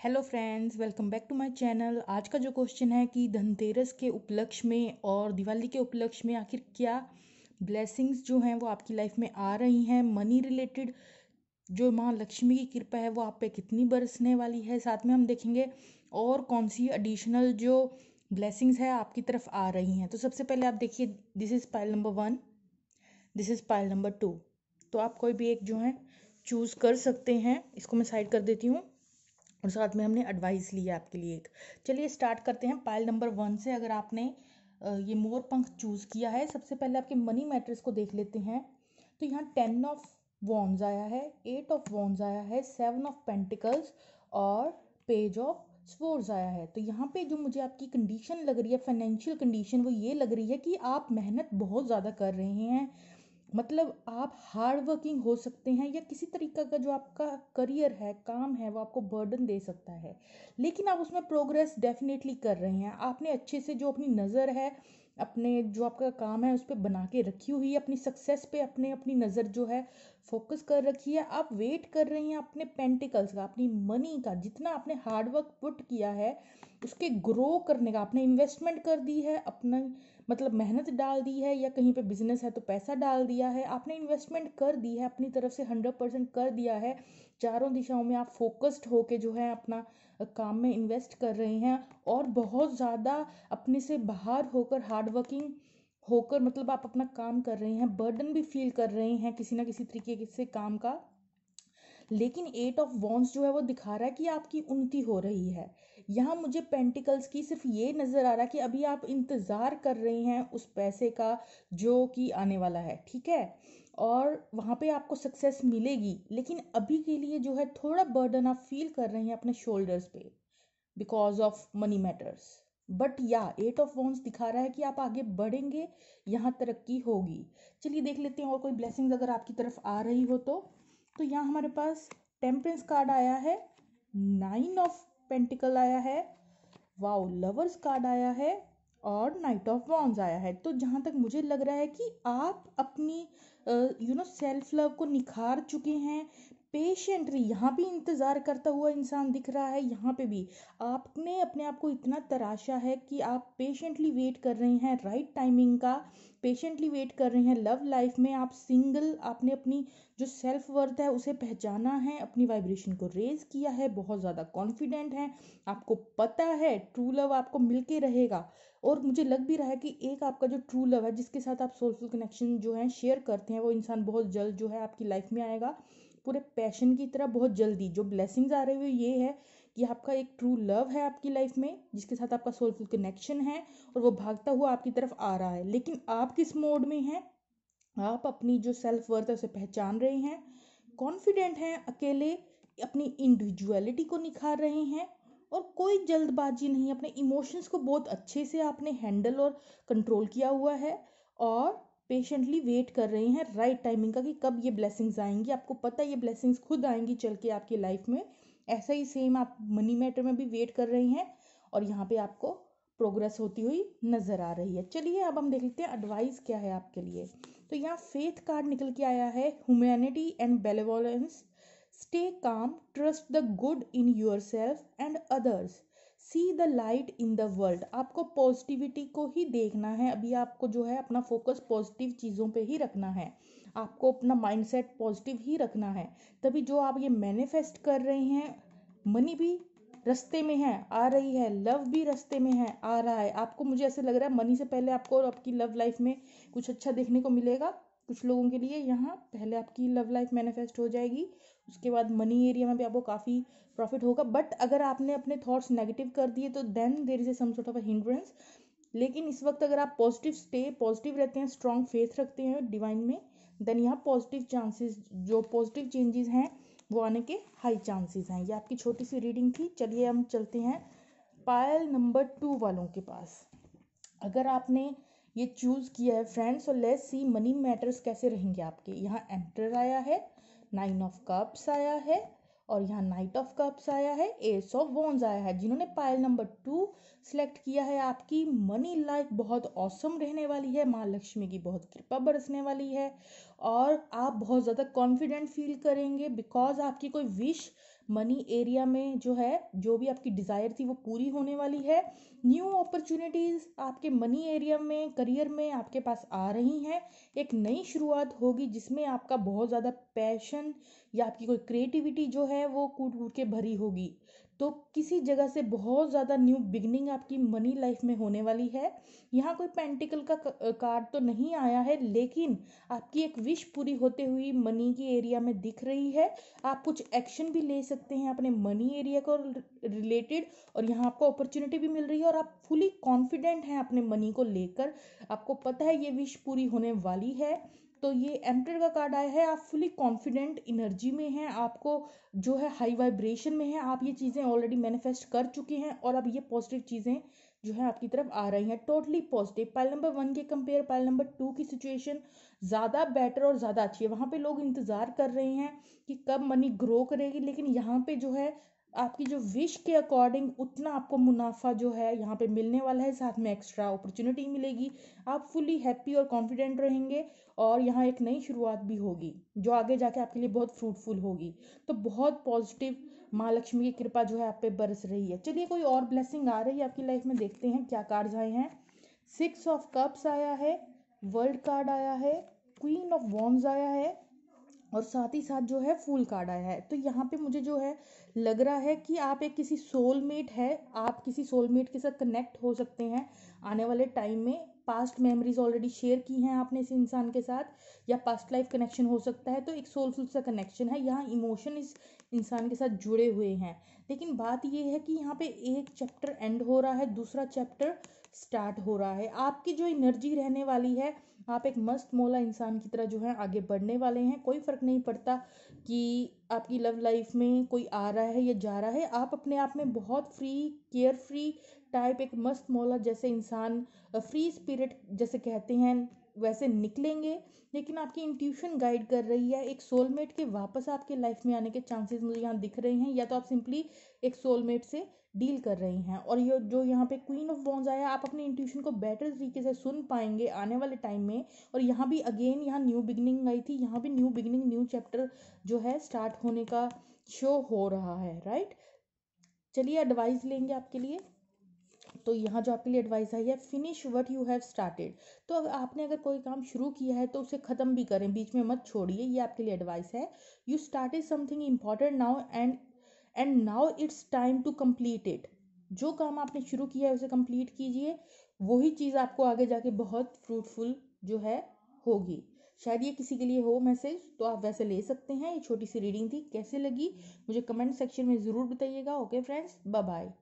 Hello friends, welcome back to my channel. आज का जो क्वेश्चन है कि धनतेरस के उपलक्ष्य में और दिवाली के उपलक्ष्य में आखिर क्या ब्लेसिंग्स जो हैं वो आपकी लाइफ में आ रही हैं। मनी रिलेटेड जो माँ लक्ष्मी की कृपा है वो आप पे कितनी बरसने वाली है। साथ में हम देखेंगे और कौन सी एडिशनल जो ब्लेसिंग्स है आपकी तरफ आ रही हैं। तो सबसे पहले आप देखिए, this is pile number 1, this is pile number 2। तो आप कोई भी एक जो है चूज़ कर सकते हैं। इसको मैं साइड कर देती हूँ और साथ में हमने एडवाइस लिया आपके लिए एक। चलिए स्टार्ट करते हैं पाइल नंबर 1 से। अगर आपने ये मोर पंख चूज़ किया है, सबसे पहले आपके मनी मैटर्स को देख लेते हैं। तो यहाँ 10 ऑफ वॉन्ड्स आया है, 8 ऑफ वॉन्ड्स आया है, 7 ऑफ पेंटिकल्स और पेज ऑफ स्वॉर्ड्स आया है। तो यहाँ पे जो मुझे आपकी कंडीशन लग रही है, फाइनेंशियल कंडीशन, वो ये लग रही है कि आप मेहनत बहुत ज़्यादा कर रहे हैं। मतलब आप हार्ड वर्किंग हो सकते हैं, या किसी तरीका का जो आपका करियर है, काम है, वो आपको बर्डन दे सकता है, लेकिन आप उसमें प्रोग्रेस डेफिनेटली कर रहे हैं। आपने अच्छे से जो अपनी नज़र है, अपने जो आपका काम है उस पर बना के रखी हुई है, अपनी सक्सेस पे अपने अपनी नज़र जो है फोकस कर रखी है। आप वेट कर रहे हैं अपने पेंटिकल्स का, अपनी मनी का, जितना आपने हार्डवर्क पुट किया है उसके ग्रो करने का। आपने इन्वेस्टमेंट कर दी है, अपना मतलब मेहनत डाल दी है, या कहीं पे बिजनेस है तो पैसा डाल दिया है, आपने इन्वेस्टमेंट कर दी है, अपनी तरफ से 100% कर दिया है। चारों दिशाओं में आप फोकस्ड होके जो है अपना काम में इन्वेस्ट कर रहे हैं, और बहुत ज़्यादा अपने से बाहर होकर हार्ड वर्किंग होकर मतलब आप अपना काम कर रहे हैं, बर्डन भी फील कर रहे हैं किसी ना किसी तरीके से काम का। लेकिन 8 ऑफ वॉन्ड्स जो है वो दिखा रहा है कि आपकी उन्नति हो रही है। यहाँ मुझे पेंटिकल्स की सिर्फ ये नज़र आ रहा है कि अभी आप इंतज़ार कर रहे हैं उस पैसे का जो कि आने वाला है, ठीक है, और वहाँ पे आपको सक्सेस मिलेगी। लेकिन अभी के लिए जो है थोड़ा बर्डन आप फील कर रहे हैं अपने शोल्डर्स पे, because of money matters. But या 8 ऑफ वॉन्ड्स दिखा रहा है कि आप आगे बढ़ेंगे, यहाँ तरक्की होगी। चलिए देख लेते हैं और कोई ब्लेसिंग्स अगर आपकी तरफ आ रही हो तो यहाँ हमारे पास टेम्परेंस कार्ड आया है, 9 ऑफ पेंटिकल आया है, वाओ लवर्स कार्ड आया है, और नाइट ऑफ वॉन्ड्स आया है। तो जहाँ तक मुझे लग रहा है कि आप अपनी सेल्फ लव को निखार चुके हैं। पेशेंटली यहाँ भी इंतज़ार करता हुआ इंसान दिख रहा है, यहाँ पे भी आपने अपने आप को इतना तराशा है कि आप पेशेंटली वेट कर रहे हैं राइट टाइमिंग का, पेशेंटली वेट कर रहे हैं लव लाइफ में। आप सिंगल, आपने अपनी जो सेल्फ वर्थ है उसे पहचाना है, अपनी वाइब्रेशन को रेज किया है, बहुत ज़्यादा कॉन्फिडेंट है, आपको पता है ट्रू लव आपको मिलके रहेगा। और मुझे लग भी रहा है कि एक आपका जो ट्रू लव है, जिसके साथ आप सोलफुल कनेक्शन जो है शेयर करते हैं, वो इंसान बहुत जल्द जो है आपकी लाइफ में आएगा, पूरे पैशन की तरह बहुत जल्दी। जो ब्लेसिंग्स आ रहे हुए ये है कि आपका एक ट्रू लव है आपकी लाइफ में, जिसके साथ आपका सोलफुल कनेक्शन है, और वो भागता हुआ आपकी तरफ आ रहा है। लेकिन आप किस मोड में हैं? आप अपनी जो सेल्फ वर्थ है उसे पहचान रहे हैं, कॉन्फिडेंट हैं, अकेले अपनी इंडिविजुअलिटी को निखार रहे हैं, और कोई जल्दबाजी नहीं, अपने इमोशंस को बहुत अच्छे से आपने हैंडल और कंट्रोल किया हुआ है, और पेशेंटली वेट कर रहे हैं राइट टाइमिंग का कि कब ये ब्लेसिंग्स आएंगी। आपको पता है ये ब्लेसिंग्स खुद आएंगी चल के आपकी लाइफ में। ऐसा ही सेम आप मनी मैटर में भी वेट कर रहे हैं, और यहाँ पे आपको प्रोग्रेस होती हुई नजर आ रही है। चलिए अब हम देख लेते हैं एडवाइस क्या है आपके लिए। तो यहाँ फेथ कार्ड निकल के आया है, humanity and benevolence, stay calm, trust the good in your self and others, see the light in the world. आपको पॉजिटिविटी को ही देखना है अभी, आपको जो है अपना फोकस पॉजिटिव चीज़ों पे ही रखना है, आपको अपना माइंडसेट पॉजिटिव ही रखना है। तभी जो आप ये मैनिफेस्ट कर रहे हैं, मनी भी रास्ते में है, आ रही है, लव भी रास्ते में है, आ रहा है। आपको, मुझे ऐसे लग रहा है मनी से पहले आपको और आपकी लव लाइफ में कुछ अच्छा देखने को मिलेगा। कुछ लोगों के लिए यहाँ पहले आपकी लव लाइफ मैनिफेस्ट हो जाएगी, उसके बाद मनी एरिया में भी आपको काफ़ी प्रॉफिट होगा। बट अगर आपने अपने थॉट्स नेगेटिव कर दिए तो then there is a some sort of a hindrance. लेकिन इस वक्त अगर आप पॉजिटिव रहते हैं, स्ट्रॉन्ग फेथ रखते हैं डिवाइन में, देन यहाँ पॉजिटिव चांसेस, जो पॉजिटिव चेंजेस हैं वो आने के हाई चांसेस हैं। ये आपकी छोटी सी रीडिंग थी। चलिए हम चलते हैं पायल नंबर 2 वालों के पास। अगर आपने ये चूज़ किया है फ्रेंड्स, और लेट्स सी मनी मैटर्स कैसे रहेंगे आपके। यहाँ एंटर आया है, 9 ऑफ कप्स आया है, और यहाँ नाइट ऑफ कप्स आया है, एस ऑफ वॉन्ड्स आया है। जिन्होंने पायल नंबर 2 सिलेक्ट किया है, आपकी मनी लाइफ बहुत औसम रहने वाली है, माँ लक्ष्मी की बहुत कृपा बरसने वाली है, और आप बहुत ज़्यादा कॉन्फिडेंट फील करेंगे, बिकॉज आपकी कोई विश मनी एरिया में जो है, जो भी आपकी डिज़ायर थी वो पूरी होने वाली है। न्यू अपॉर्चुनिटीज़ आपके मनी एरिया में, करियर में आपके पास आ रही हैं। एक नई शुरुआत होगी जिसमें आपका बहुत ज़्यादा पैशन या आपकी कोई क्रिएटिविटी जो है वो कूट कूट के भरी होगी। तो किसी जगह से बहुत ज़्यादा न्यू बिगनिंग आपकी मनी लाइफ में होने वाली है। यहाँ कोई पेंटिकल का कार्ड तो नहीं आया है, लेकिन आपकी एक विश पूरी होते हुई मनी की एरिया में दिख रही है। आप कुछ एक्शन भी ले सकते हैं अपने मनी एरिया को रिलेटेड, और यहाँ आपको अपॉर्चुनिटी भी मिल रही है और आप फुली कॉन्फिडेंट हैं अपने मनी को लेकर। आपको पता है ये विश पूरी होने वाली है। तो ये एम्परर का कार्ड आया है, आप फुली कॉन्फिडेंट एनर्जी में हैं, आपको जो है हाई वाइब्रेशन में है, आप ये चीज़ें ऑलरेडी मैनिफेस्ट कर चुके हैं और अब ये पॉजिटिव चीज़ें जो है आपकी तरफ आ रही हैं, टोटली पॉजिटिव। पाइल नंबर 1 के कंपेयर पाइल नंबर 2 की सिचुएशन ज़्यादा बेटर और ज़्यादा अच्छी है। वहाँ पे लोग इंतज़ार कर रहे हैं कि कब मनी ग्रो करेगी, लेकिन यहाँ पे जो है आपकी जो विश के अकॉर्डिंग उतना आपको मुनाफा जो है यहाँ पे मिलने वाला है, साथ में एक्स्ट्रा अपॉर्चुनिटी मिलेगी। आप फुली हैप्पी और कॉन्फिडेंट रहेंगे और यहाँ एक नई शुरुआत भी होगी जो आगे जाके आपके लिए बहुत फ्रूटफुल होगी। तो बहुत पॉजिटिव माँ लक्ष्मी की कृपा जो है आप पे बरस रही है। चलिए कोई और ब्लेसिंग आ रही है आपकी लाइफ में, देखते हैं क्या कार्ड्स आए हैं। 6 ऑफ कप्स आया है, वर्ल्ड कार्ड आया है, क्वीन ऑफ वॉन्ड्स आया है और साथ ही साथ जो है फूल कार्ड आया है। तो यहाँ पे मुझे जो है लग रहा है कि आप एक किसी सोलमेट है, आप किसी सोलमेट के साथ कनेक्ट हो सकते हैं आने वाले टाइम में। पास्ट मेमोरीज ऑलरेडी शेयर की हैं आपने इस इंसान के साथ, या पास्ट लाइफ कनेक्शन हो सकता है। तो एक सोलफुल सा कनेक्शन है, यहाँ इमोशन इस इंसान के साथ जुड़े हुए हैं। लेकिन बात ये है कि यहाँ पे एक चैप्टर एंड हो रहा है, दूसरा चैप्टर स्टार्ट हो रहा है। आपकी जो एनर्जी रहने वाली है, आप एक मस्त मौला इंसान की तरह जो है आगे बढ़ने वाले हैं। कोई फ़र्क नहीं पड़ता कि आपकी लव लाइफ में कोई आ रहा है या जा रहा है, आप अपने आप में बहुत फ्री, केयर फ्री टाइप, एक मस्त मौला जैसे इंसान, फ्री स्पिरिट जैसे कहते हैं वैसे निकलेंगे। लेकिन आपकी इंट्यूशन गाइड कर रही है, एक सोलमेट के वापस आपके लाइफ में आने के चांसेस मुझे यहाँ दिख रहे हैं, या तो आप सिंपली एक सोलमेट से डील कर रही हैं। और ये जो यहाँ पे क्वीन ऑफ वॉन्ड्स आया, आप अपने इंट्यूशन को बेटर तरीके से सुन पाएंगे आने वाले टाइम में। और यहाँ भी अगेन यहाँ न्यू बिगनिंग आई थी, यहाँ भी न्यू बिगनिंग, न्यू चैप्टर जो है स्टार्ट होने का शो हो रहा है, राइट। चलिए एडवाइस लेंगे आपके लिए। तो यहाँ जो आपके लिए एडवाइस आई है, finish what you have started. तो आपने अगर कोई काम शुरू किया है तो उसे ख़त्म भी करें, बीच में मत छोड़िए, ये आपके लिए एडवाइस है। You started something important now and now it's time to complete it. जो काम आपने शुरू किया है उसे कंप्लीट कीजिए, वही चीज़ आपको आगे जाके बहुत फ्रूटफुल जो है होगी। शायद ये किसी के लिए हो मैसेज, तो आप वैसे ले सकते हैं। ये छोटी सी रीडिंग थी, कैसे लगी मुझे कमेंट सेक्शन में ज़रूर बताइएगा। Okay friends, bye bye.